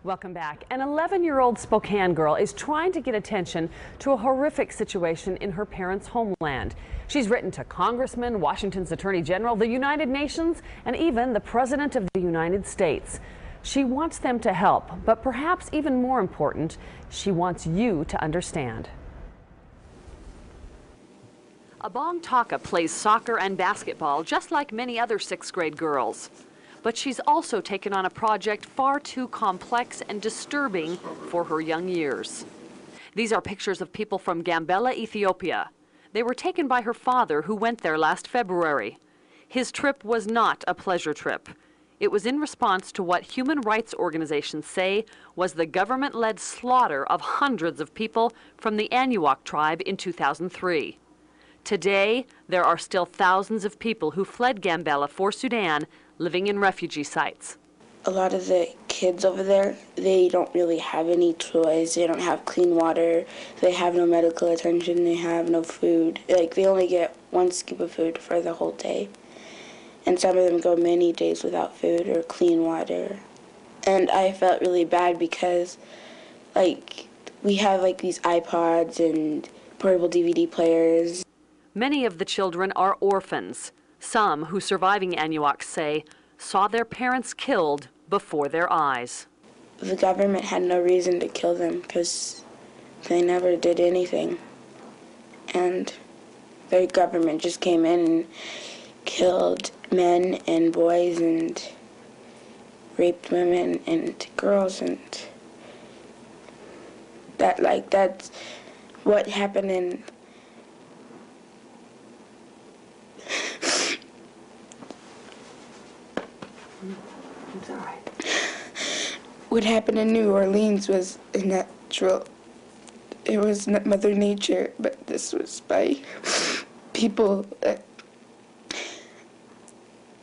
Welcome back. An 11-year-old Spokane girl is trying to get attention to a horrific situation in her parents' homeland. She's written to congressmen, Washington's Attorney General, the United Nations, and even the President of the United States. She wants them to help, but perhaps even more important, she wants you to understand. ABANG TAKA plays soccer and basketball just like many other sixth-grade girls. But she's also taken on a project far too complex and disturbing for her young years. These are pictures of people from Gambela, Ethiopia. They were taken by her father, who went there last February. His trip was not a pleasure trip. It was in response to what human rights organizations say was the government-led slaughter of hundreds of people from the Anuak tribe in 2003. Today, there are still thousands of people who fled Gambela for Sudan living in refugee sites. A lot of the kids over there, they don't really have any toys. They don't have clean water. They have no medical attention. They have no food. Like, they only get one scoop of food for the whole day. And some of them go many days without food or clean water. And I felt really bad because, like, we have, like, these iPods and portable DVD players. Many of the children are orphans. Some who surviving Anuaks say saw their parents killed before their eyes. The government had no reason to kill them because they never did anything. And their government just came in and killed men and boys and raped women and girls, and that's what happened in What happened in New Orleans was natural. It was Mother Nature, but this was by people that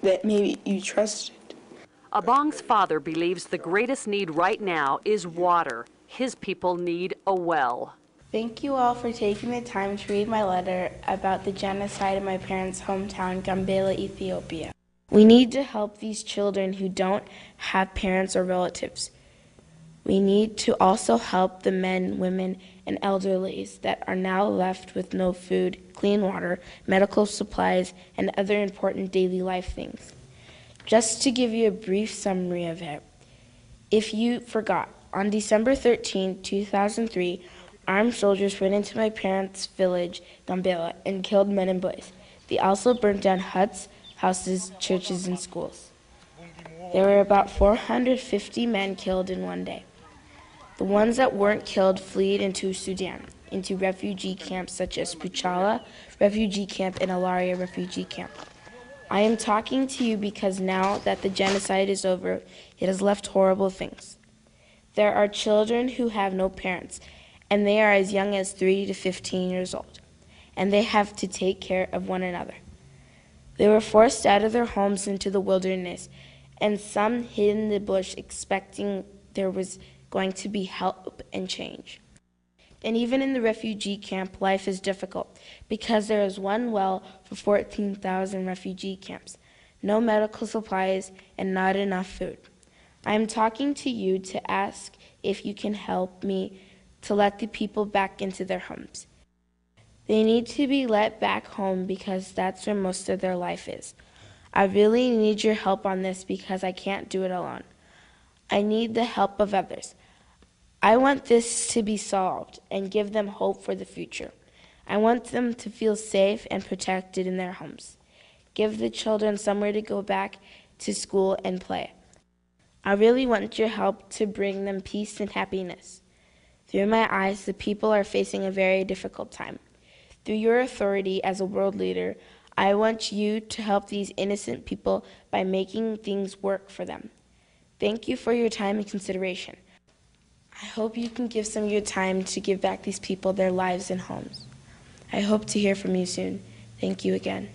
maybe you trusted. ABANG's father believes the greatest need right now is water. His people need a well. Thank you all for taking the time to read my letter about the genocide in my parents' hometown, Gambela, Ethiopia. We need to help these children who don't have parents or relatives. We need to also help the men, women, and elderlies that are now left with no food, clean water, medical supplies, and other important daily life things. Just to give you a brief summary of it, if you forgot, on December 13, 2003, armed soldiers went into my parents' village, Gambela, and killed men and boys. They also burned down huts, houses, churches, and schools. There were about 450 men killed in one day. The ones that weren't killed fled into Sudan, into refugee camps such as Puchala refugee camp and Alaria refugee camp. I am talking to you because now that the genocide is over, it has left horrible things. There are children who have no parents, and they are as young as 3 to 15 years old, and they have to take care of one another. They were forced out of their homes into the wilderness, and some hid in the bush expecting there was going to be help and change. And even in the refugee camp, life is difficult because there is one well for 14,000 refugee camps, no medical supplies, and not enough food. I am talking to you to ask if you can help me to let the people back into their homes. They need to be let back home because that's where most of their life is. I really need your help on this because I can't do it alone. I need the help of others. I want this to be solved and give them hope for the future. I want them to feel safe and protected in their homes. Give the children somewhere to go back to school and play. I really want your help to bring them peace and happiness. Through my eyes, the people are facing a very difficult time. Through your authority as a world leader, I want you to help these innocent people by making things work for them. Thank you for your time and consideration. I hope you can give some of your time to give back these people their lives and homes. I hope to hear from you soon. Thank you again.